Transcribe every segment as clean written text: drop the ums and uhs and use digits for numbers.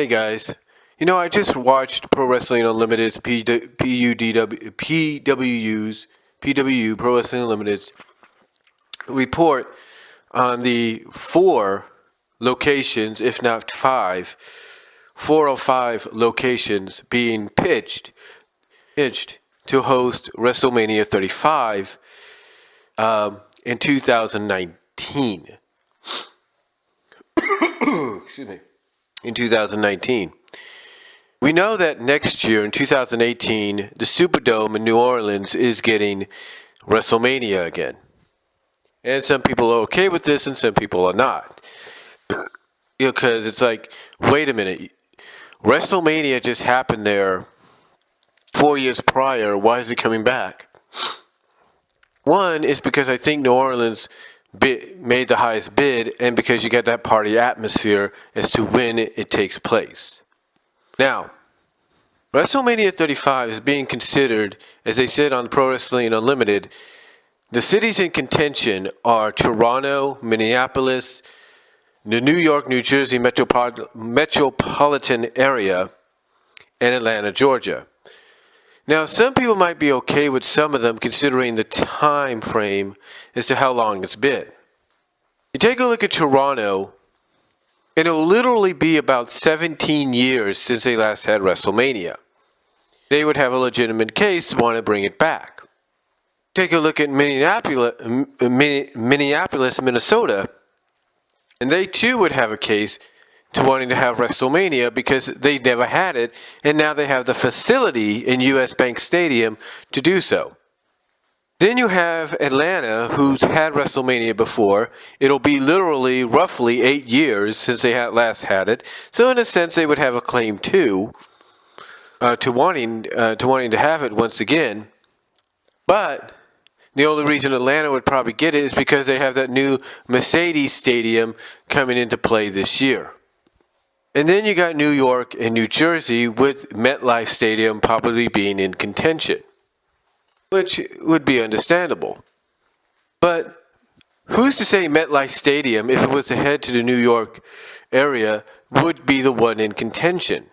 Hey guys, I just watched Pro Wrestling Unlimited's PWU Pro Wrestling Unlimited's report on the 4 locations, if not 5, 4 or 5 locations being pitched to host WrestleMania 35 in 2019. Excuse me. In 2019. We know that next year, in 2018, the Superdome in New Orleans is getting WrestleMania again. And some people are okay with this and some people are not. Because it's like, wait a minute. WrestleMania just happened there 4 years prior. Why is it coming back? One is because I think New Orleans made the highest bid, and because you get that party atmosphere as to when it takes place. Now, WrestleMania 35 is being considered, as they said on Pro Wrestling Unlimited, the cities in contention are Toronto, Minneapolis, the New York, New Jersey metropolitan area, and Atlanta, Georgia. Now, some people might be okay with some of them considering the time frame as to how long it's been. You take a look at Toronto, and it will literally be about 17 years since they last had WrestleMania. They would have a legitimate case to want to bring it back. Take a look at Minneapolis, Minnesota, and they too would have a case to wanting to have WrestleMania because they never had it, and now they have the facility in US Bank Stadium to do so. Then you have Atlanta, who's had WrestleMania before. It'll be literally roughly 8 years since they last had it, so in a sense they would have a claim too to wanting to have it once again. But the only reason Atlanta would probably get it is because they have that new Mercedes Stadium coming into play this year. And then you got New York and New Jersey with MetLife Stadium probably being in contention, which would be understandable. But who's to say MetLife Stadium, if it was to head to the New York area, would be the one in contention?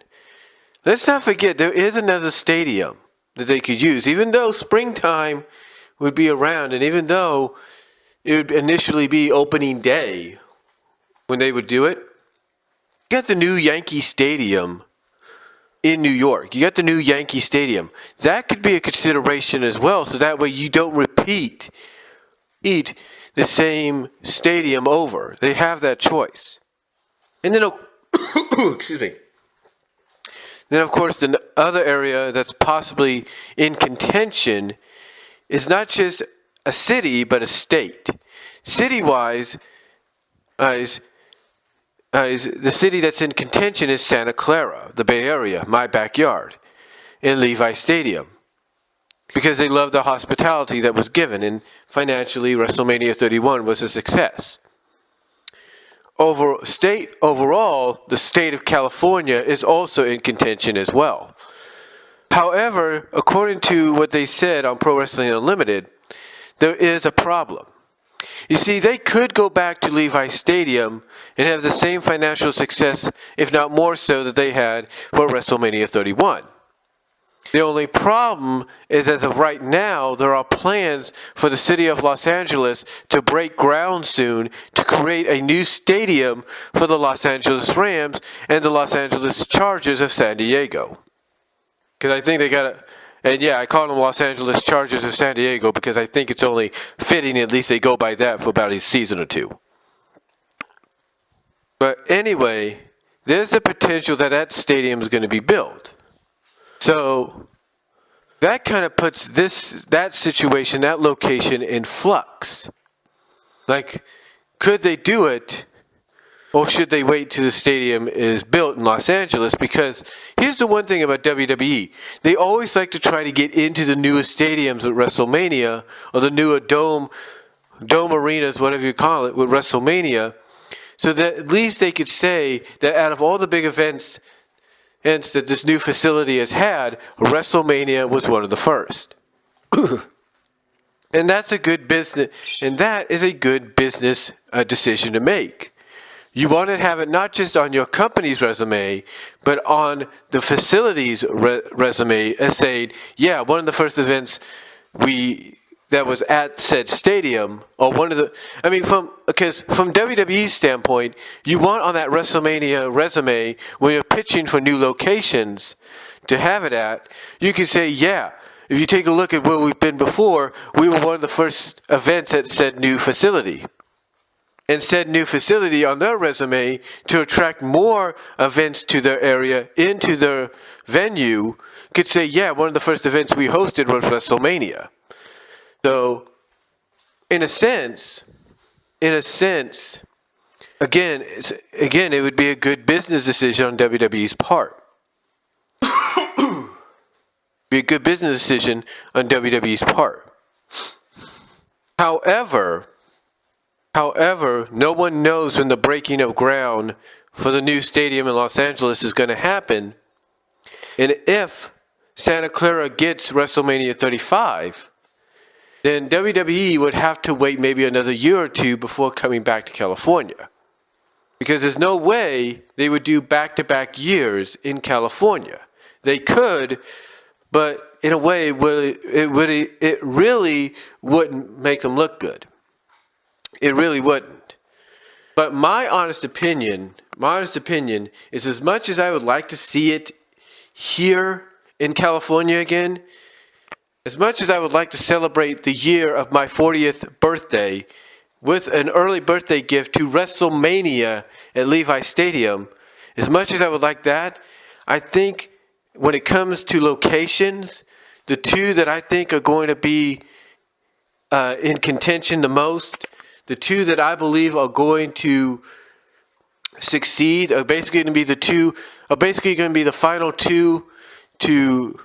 Let's not forget there is another stadium that they could use, even though springtime would be around, and even though it would initially be opening day when they would do it. You got the new Yankee Stadium in New York. You got the new Yankee Stadium. That could be a consideration as well, so that way you don't repeat the same stadium over. They have that choice. And then, excuse me. Then, of course, the other area that's possibly in contention is not just a city, but a state. City-wise, the city that's in contention is Santa Clara, the Bay Area, my backyard, in Levi Stadium. Because they love the hospitality that was given, and financially, WrestleMania 31 was a success. Overall, the state of California is also in contention as well. However, according to what they said on Pro Wrestling Unlimited, there is a problem. You see, they could go back to Levi Stadium and have the same financial success, if not more so, that they had for WrestleMania 31. The only problem is, as of right now, there are plans for the city of Los Angeles to break ground soon to create a new stadium for the Los Angeles Rams and the Los Angeles Chargers of San Diego. Because I think they got to... And yeah, I call them Los Angeles Chargers of San Diego because I think it's only fitting, at least they go by that for about a season or two. But anyway, there's the potential that stadium is going to be built. So that kind of puts that situation, that location in flux. Like, could they do it? Or should they wait till the stadium is built in Los Angeles? Because here's the one thing about WWE. They always like to try to get into the newest stadiums at WrestleMania, or the newer dome arenas, whatever you call it, with WrestleMania, so that at least they could say that out of all the big events that this new facility has had, WrestleMania was one of the first. And that's a good business, and that is a good business decision to make. You want to have it not just on your company's resume, but on the facility's resume as saying, yeah, one of the first events that was at said stadium, or because from WWE's standpoint, you want on that WrestleMania resume, when you're pitching for new locations to have it at, you can say, yeah, if you take a look at where we've been before, we were one of the first events at said new facility. And said new facility on their resume to attract more events to their area, into their venue, could say, yeah, one of the first events we hosted was WrestleMania. So, in a sense, again, it would be a good business decision on WWE's part. Be a good business decision on WWE's part. However, no one knows when the breaking of ground for the new stadium in Los Angeles is going to happen. And if Santa Clara gets WrestleMania 35, then WWE would have to wait maybe another year or two before coming back to California. Because there's no way they would do back-to-back years in California. They could, but in a way, it really wouldn't make them look good. It really wouldn't. But my honest opinion is, as much as I would like to see it here in California again, as much as I would like to celebrate the year of my 40th birthday with an early birthday gift to WrestleMania at Levi Stadium, as much as I would like that, I think when it comes to locations, the two that I think are going to be in contention the most, the two that I believe are going to succeed are basically going to be the final two to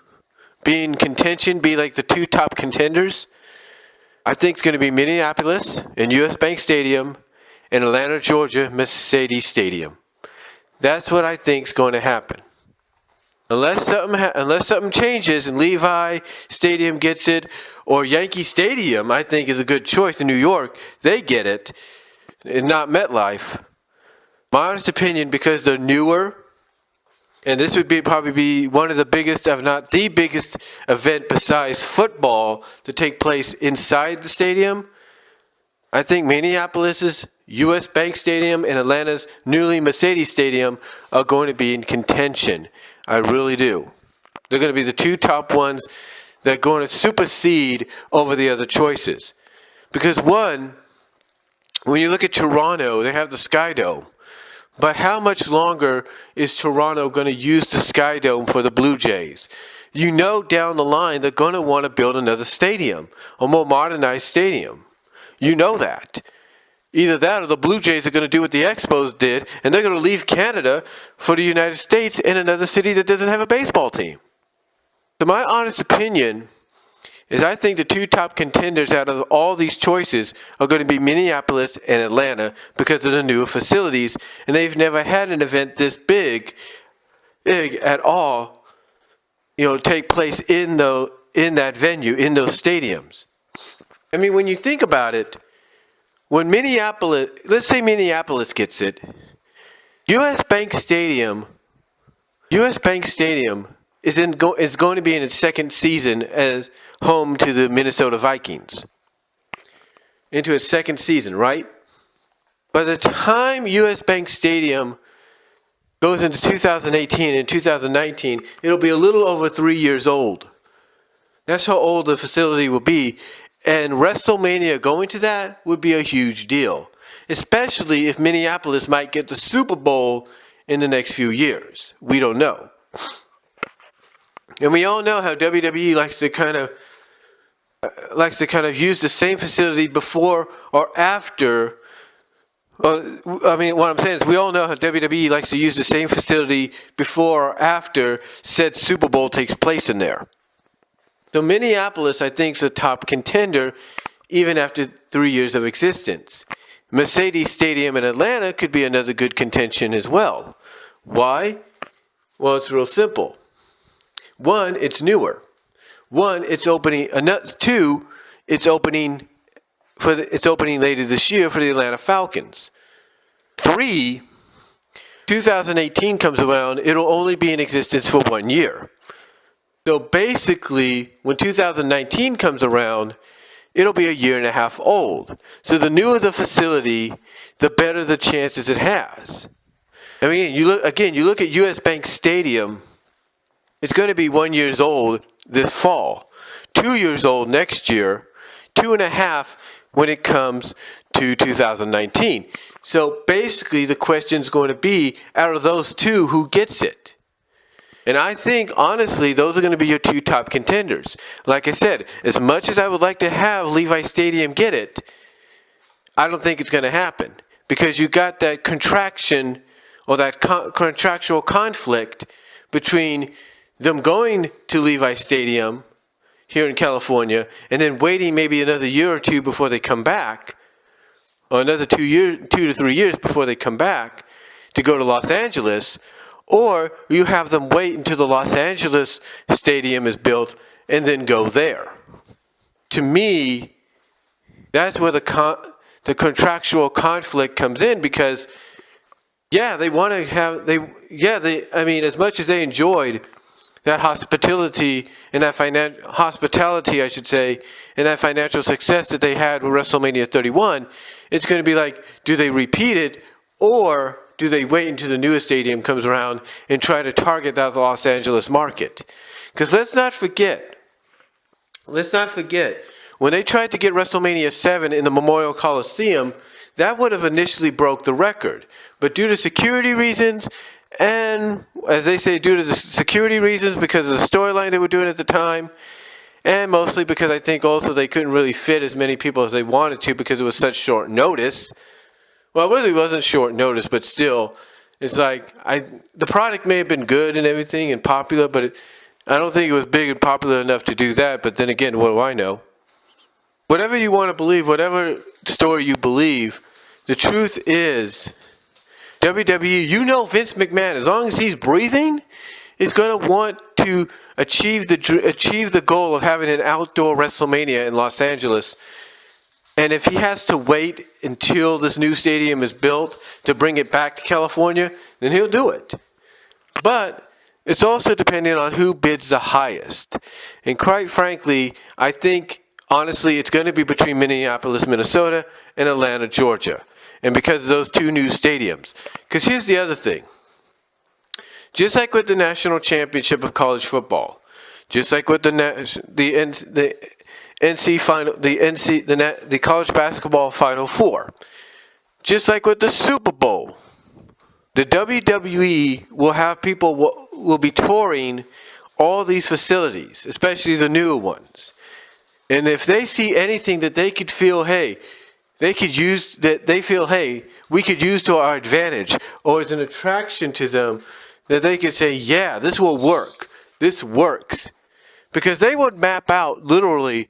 be in contention, be like the two top contenders. I think it's going to be Minneapolis and US Bank Stadium and Atlanta, Georgia, Mercedes Stadium. That's what I think is going to happen. Unless something changes and Levi Stadium gets it, or Yankee Stadium, I think, is a good choice in New York. They get it, and not MetLife. My honest opinion, because they're newer, and this would probably be one of the biggest, if not the biggest, event besides football to take place inside the stadium. I think Minneapolis's US Bank Stadium and Atlanta's newly Mercedes Stadium are going to be in contention. I really do. They're going to be the two top ones that are going to supersede over the other choices. Because one, when you look at Toronto, they have the Sky Dome. But how much longer is Toronto going to use the Sky Dome for the Blue Jays? You know down the line they're going to want to build another stadium, a more modernized stadium. You know that. Either that or the Blue Jays are going to do what the Expos did, and they're going to leave Canada for the United States in another city that doesn't have a baseball team. So my honest opinion is I think the two top contenders out of all these choices are going to be Minneapolis and Atlanta because of the newer facilities, and they've never had an event this big at all, take place in that venue, in those stadiums. I mean, when you think about it, when let's say Minneapolis gets it, US Bank Stadium is going to be in its second season as home to the Minnesota Vikings. Into its second season, right? By the time US Bank Stadium goes into 2018 and 2019, it'll be a little over 3 years old. That's how old the facility will be. And WrestleMania going to that would be a huge deal, especially if Minneapolis might get the Super Bowl in the next few years. We don't know. And we all know how WWE likes to kind of use the same facility before or after. What I'm saying is we all know how WWE likes to use the same facility before or after said Super Bowl takes place in there. So Minneapolis, I think, is a top contender even after 3 years of existence. Mercedes Stadium in Atlanta could be another good contention as well. Why? Well, it's real simple. One, it's newer. One, it's opening. Two, it's opening later this year for the Atlanta Falcons. Three, 2018 comes around, it'll only be in existence for 1 year. So basically, when 2019 comes around, it'll be a year and a half old. So the newer the facility, the better the chances it has. I mean, you look at US Bank Stadium. It's going to be 1 year old this fall, 2 years old next year, 2.5 when it comes to 2019. So basically, the question's going to be, out of those two, who gets it? And I think, honestly, those are going to be your two top contenders. Like I said, as much as I would like to have Levi Stadium get it, I don't think it's going to happen. Because you got that contraction or that contractual conflict between them going to Levi Stadium here in California and then waiting maybe another year or two before they come back, or another 2 to 3 years before they come back to go to Los Angeles. Or you have them wait until the Los Angeles stadium is built and then go there. To me, that's where the contractual conflict comes in, because they want to have as much as they enjoyed that hospitality and that hospitality, I should say, and that financial success that they had with WrestleMania 31, it's going to be like, do they repeat it, or do they wait until the newest stadium comes around and try to target that Los Angeles market? Because let's not forget, when they tried to get WrestleMania 7 in the Memorial Coliseum, that would have initially broke the record. But due to security reasons, and as they say, due to the security reasons, because of the storyline they were doing at the time, and mostly because I think also they couldn't really fit as many people as they wanted to because it was such short notice. Well, it really wasn't short notice, but still, it's like, the product may have been good and everything and popular, but I don't think it was big and popular enough to do that. But then again, what do I know? Whatever you want to believe, whatever story you believe, the truth is, WWE, Vince McMahon, as long as he's breathing, is going to want to achieve the goal of having an outdoor WrestleMania in Los Angeles. And if he has to wait until this new stadium is built to bring it back to California, then he'll do it. But it's also dependent on who bids the highest. And quite frankly, I think, honestly, it's going to be between Minneapolis, Minnesota, and Atlanta, Georgia. And because of those two new stadiums. Because here's the other thing. Just like with the National Championship of College Football, just like with the College Basketball Final Four, just like with the Super Bowl, the WWE will have people will be touring all these facilities, especially the newer ones. And if they see anything that they could feel, we could use to our advantage, or as an attraction to them, that they could say, yeah, this will work. This works. Because they would map out literally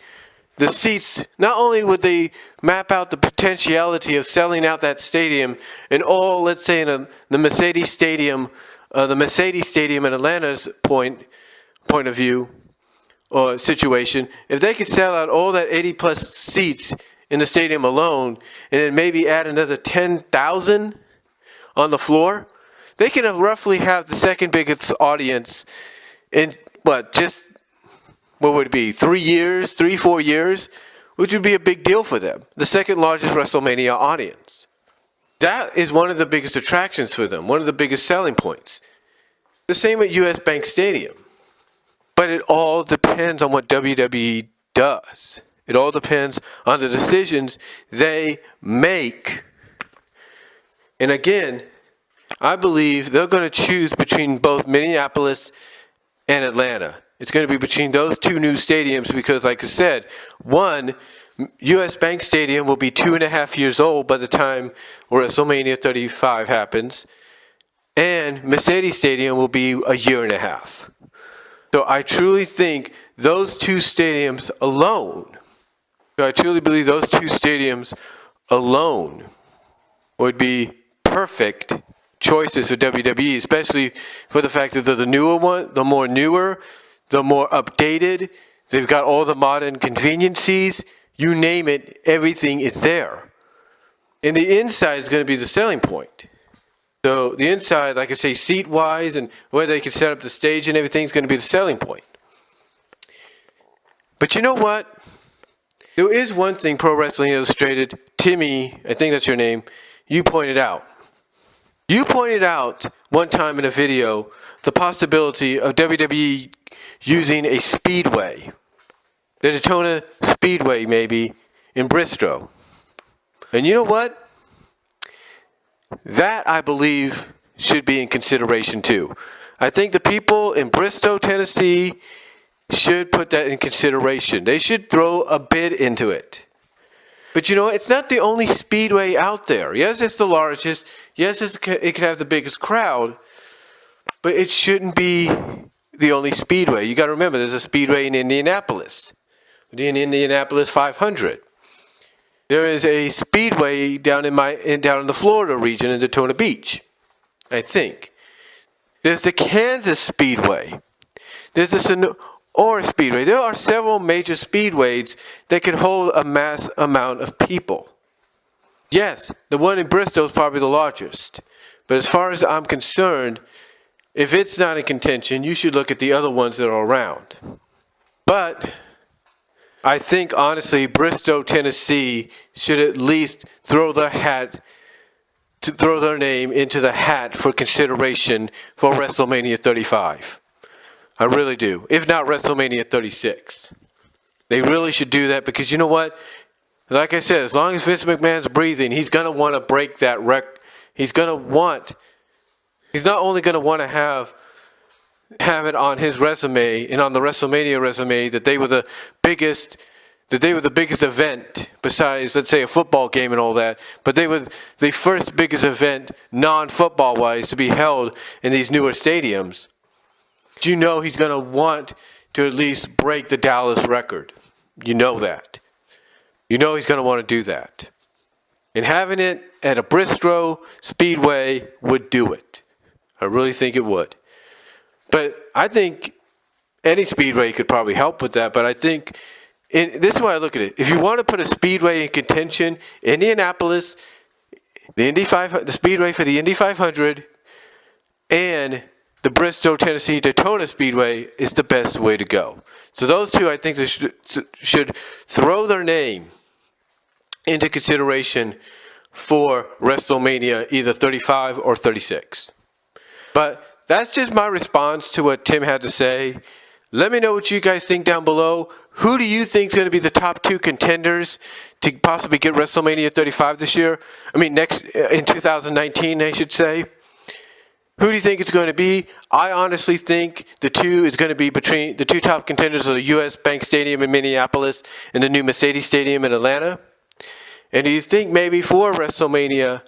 the seats. Not only would they map out the potentiality of selling out that stadium and all, let's say, in the Mercedes Stadium in Atlanta's point of view or situation, if they could sell out all that 80 plus seats in the stadium alone, and then maybe add another 10,000 on the floor, they can roughly have the second biggest audience in, what would it be, 4 years, which would be a big deal for them. The second largest WrestleMania audience. That is one of the biggest attractions for them, one of the biggest selling points. The same at US Bank Stadium. But it all depends on what WWE does. It all depends on the decisions they make. And again, I believe they're going to choose between both Minneapolis and Atlanta. It's going to be between those two new stadiums because, like I said, one, US Bank Stadium will be 2.5 years old by the time WrestleMania 35 happens, and Mercedes Stadium will be a year and a half. So I truly think those two stadiums alone, would be perfect choices for WWE, especially for the fact that they're the more updated. They've got all the modern conveniences. You name it, everything is there. And the inside is going to be the selling point. So the inside, like I say, seat-wise and where they can set up the stage and everything is going to be the selling point. But you know what? There is one thing Pro Wrestling Illustrated, Timmy, I think that's your name, you pointed out. You pointed out one time in a video the possibility of WWE using a speedway, the Daytona Speedway maybe, in Bristol. And you know what? That, I believe, should be in consideration too. I think the people in Bristol, Tennessee, should put that in consideration. They should throw a bid into it. But you know, it's not the only speedway out there. Yes, it's the largest. Yes, it could have the biggest crowd. But it shouldn't be the only speedway. You got to remember, there's a speedway in Indianapolis. The Indianapolis 500. There is a speedway down in the Florida region in Daytona Beach, I think. There's the Kansas Speedway. There's the Sonora Speedway. There are several major speedways that can hold a mass amount of people. Yes, the one in Bristol is probably the largest. But as far as I'm concerned, if it's not in contention, you should look at the other ones that are around. But I think, honestly, Bristol, Tennessee should at least throw their name into the hat for consideration for WrestleMania 35. I really do. If not WrestleMania 36. They really should do that because you know what? Like I said, as long as Vince McMahon's breathing, he's going to want to break that record. He's not only going to want to have it on his resume and on the WrestleMania resume that they were the biggest event besides, let's say, a football game and all that, but they were the first biggest event non-football wise to be held in these newer stadiums. But you know he's going to want to at least break the Dallas record. You know that. You know he's going to want to do that. And having it at a Bristol Speedway would do it. I really think it would. But I think any speedway could probably help with that. But I think, this is why I look at it. If you want to put a speedway in contention, Indianapolis, the speedway for the Indy 500, and the Bristol, Tennessee Daytona Speedway is the best way to go. So those two, I think, they should throw their name into consideration for WrestleMania, either 35 or 36. But that's just my response to what Tim had to say. Let me know what you guys think down below. Who do you think is going to be the top two contenders to possibly get WrestleMania 35 this year? In 2019, I should say. Who do you think it's going to be? I honestly think the two is going to be between the two top contenders of the U.S. Bank Stadium in Minneapolis and the new Mercedes Stadium in Atlanta. And do you think maybe for WrestleMania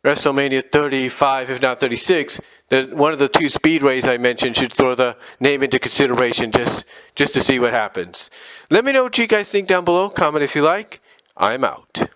35, if not 36, that one of the two speedways I mentioned should throw the name into consideration just to see what happens. Let me know what you guys think down below. Comment if you like. I'm out.